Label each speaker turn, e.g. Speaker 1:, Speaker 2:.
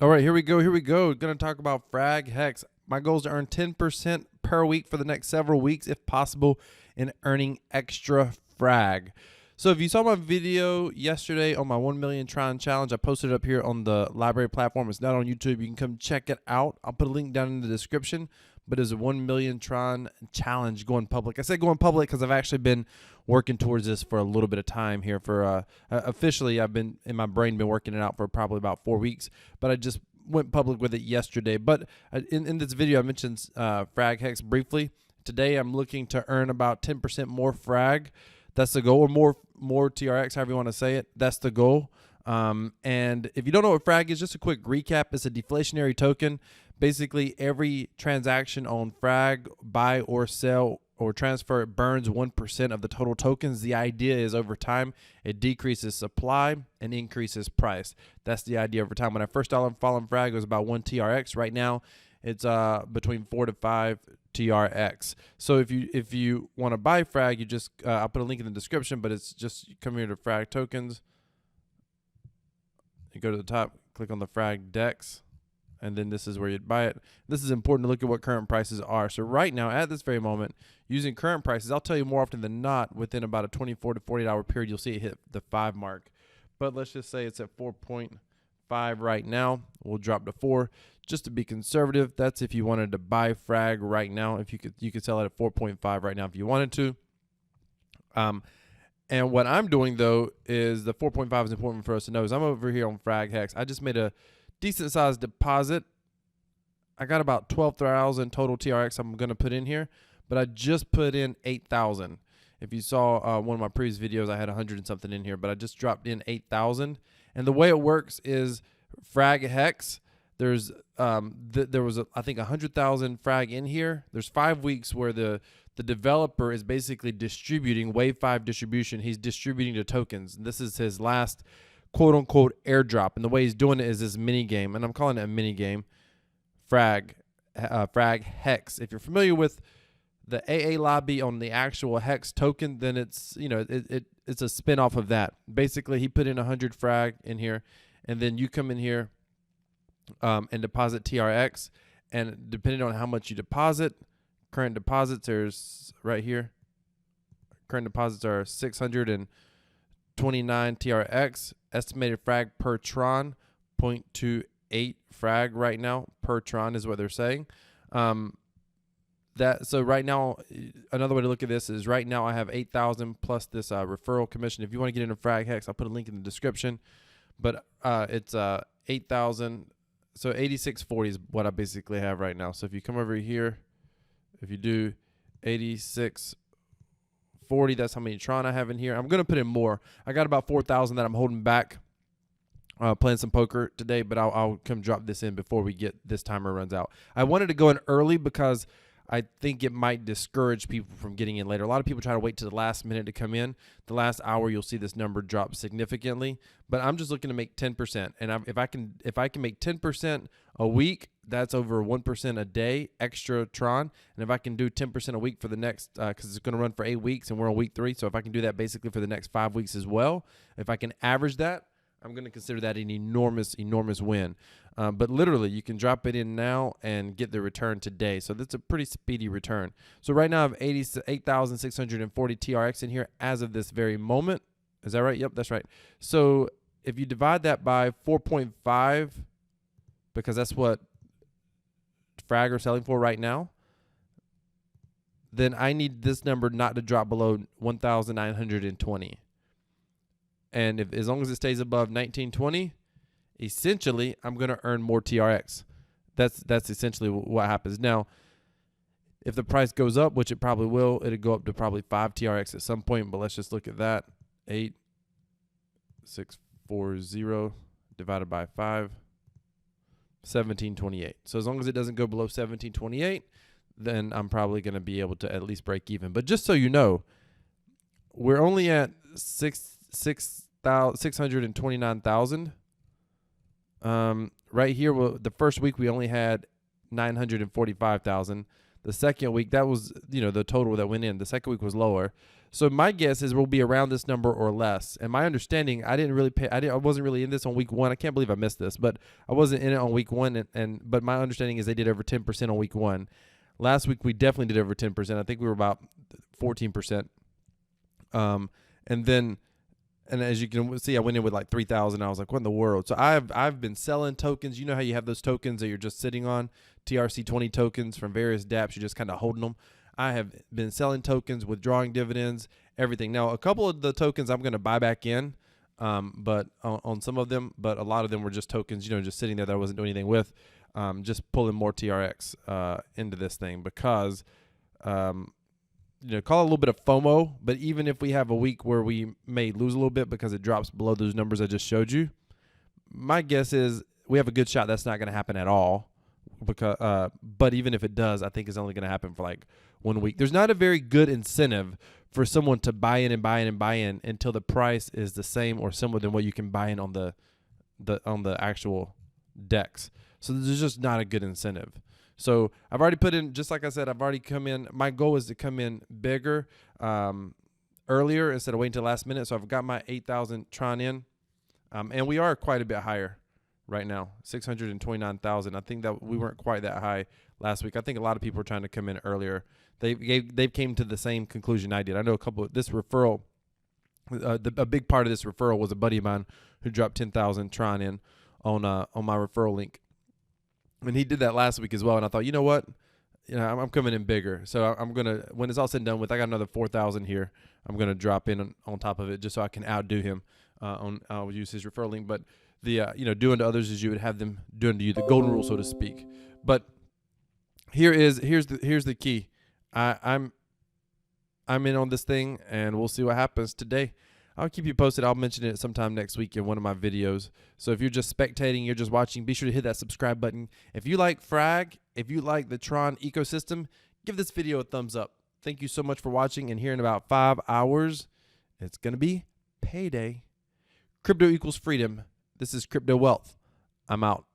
Speaker 1: All right, here we go. Here we go. Going to talk about Frag Hex. My goal is to earn 10% per week for the next several weeks, if possible, in earning extra frag. So if you saw my video yesterday on my 1 million Tron challenge, I posted it up here on the library platform. It's not on YouTube. You can come check it out. I'll put a link down in the description. But it's a 1 million Tron challenge going public. I said going public because I've actually been working towards this for a little bit of time here. For officially, I've been in my brain been working it out for probably about 4 weeks. But I just went public with it yesterday. But in this video, I mentioned Frag Hex briefly. Today, I'm looking to earn about 10% more frag. That's the goal, or more TRX, however you want to say it. That's the goal. And if you don't know what frag is, just a quick recap. It's a deflationary token. Basically, every transaction on frag, buy or sell or transfer, it burns 1% of the total tokens. The idea is over time, it decreases supply and increases price. That's the idea over time. When I first started following frag, it was about 1 TRX. Right now, it's between 4 to 5 TRX. So if you want to buy frag, you just I'll put a link in the description, but it's just you come here to frag tokens. You go to the top, click on the frag dex, and then this is where you'd buy it. This is important to look at what current prices are. So right now, at this very moment, using current prices, I'll tell you more often than not, within about a 24 to 48 hour period, you'll see it hit the 5 mark. But let's just say it's at 4.5 right now. We'll drop to 4 just to be conservative. That's if you wanted to buy frag right now. If you could sell it at 4.5 right now if you wanted to. And what I'm doing, though, is the 4.5 is important for us to know. Is I'm over here on Frag Hex. I just made a decent-sized deposit. I got about 12,000 total TRX I'm going to put in here, but I just put in 8,000. If you saw one of my previous videos, I had 100 and something in here, but I just dropped in 8,000. And the way it works is Frag Hex. There's there was I think 100,000 frag in here. There's 5 weeks where the developer is basically distributing wave 5 distribution. He's distributing the tokens. This is his last quote unquote airdrop. And the way he's doing it is this mini game, and I'm calling it a mini game. Frag Hex. If you're familiar with the AA lobby on the actual Hex token, then it's it's a spin off of that. Basically, he put in 100 frag in here, and then you come in here and deposit TRX, and depending on how much you deposit, current deposits there's right here. Current deposits are 629 TRX. Estimated frag per Tron, 0.28 frag right now per Tron is what they're saying. So right now, another way to look at this is right now I have 8,000 plus this referral commission. If you want to get into Frag Hex, I'll put a link in the description. But it's 8,000. So 8640 is what I basically have right now. So if you come over here, if you do 8640, that's how many Tron I have in here. I'm going to put in more. I got about 4,000 that I'm holding back playing some poker today, but I'll come drop this in before we get this timer runs out. I wanted to go in early because I think it might discourage people from getting in later. A lot of people try to wait to the last minute to come in. The last hour, you'll see this number drop significantly. But I'm just looking to make 10%. And if I can make 10% a week, that's over 1% a day extra Tron. And if I can do 10% a week for the next, because it's going to run for 8 weeks and we're on week 3. So if I can do that basically for the next 5 weeks as well, if I can average that, I'm going to consider that an enormous win. But literally, you can drop it in now and get the return today. So that's a pretty speedy return. So right now I have 8,640 TRX in here as of this very moment. Is that right? Yep, that's right. So if you divide that by 4.5, because that's what frag are selling for right now, then I need this number not to drop below 1,920. And as long as it stays above 1920, essentially, I'm going to earn more TRX. That's essentially what happens. Now, if the price goes up, which it probably will, it'll go up to probably 5 TRX at some point. But let's just look at that. 8,640 divided by 5, 1728. So as long as it doesn't go below 1728, then I'm probably going to be able to at least break even. But just so you know, we're only at 629,000. Right here, the first week we only had 945,000. The second week, that was the total that went in. The second week was lower. So my guess is we'll be around this number or less. And my understanding, I wasn't really in this on week 1. I can't believe I missed this, but I wasn't in it on week 1. But my understanding is they did over 10% on week 1. Last week we definitely did over 10%. I think we were about 14%. And as you can see, I went in with like 3,000. I was like, what in the world? So I've been selling tokens. You know how you have those tokens that you're just sitting on, TRC20 tokens from various Dapps. You're just kind of holding them. I have been selling tokens, withdrawing dividends, everything. Now, a couple of the tokens I'm going to buy back in, but on some of them, but a lot of them were just tokens, just sitting there that I wasn't doing anything with, just pulling more TRX into this thing because call it a little bit of FOMO, but even if we have a week where we may lose a little bit because it drops below those numbers I just showed you, my guess is we have a good shot that's not going to happen at all. But even if it does, I think it's only going to happen for like 1 week. There's not a very good incentive for someone to buy in and buy in and buy in until the price is the same or similar than what you can buy in on the actual DEX. So there's just not a good incentive. So I've already put in, just like I said, I've already come in. My goal is to come in bigger earlier instead of waiting till the last minute. So I've got my 8,000 Tron in, and we are quite a bit higher right now, 629,000. I think that we weren't quite that high last week. I think a lot of people were trying to come in earlier. They came to the same conclusion I did. I know a couple of this referral. A big part of this referral was a buddy of mine who dropped 10,000 Tron in on my referral link. And he did that last week as well. And I thought, you know what? I'm coming in bigger. So I'm going to, when it's all said and done with, I got another 4,000 here. I'm going to drop in on top of it just so I can outdo him. I'll use his referral link. But the, doing to others as you would have them doing to you, the golden rule, so to speak. But here's the key. I'm in on this thing, and we'll see what happens today. I'll keep you posted. I'll mention it sometime next week in one of my videos. So if you're just spectating, you're just watching, be sure to hit that subscribe button. If you like Frag, if you like the Tron ecosystem, give this video a thumbs up. Thank you so much for watching. And here in about 5 hours, it's going to be payday. Crypto equals freedom. This is Crypto Wealth. I'm out.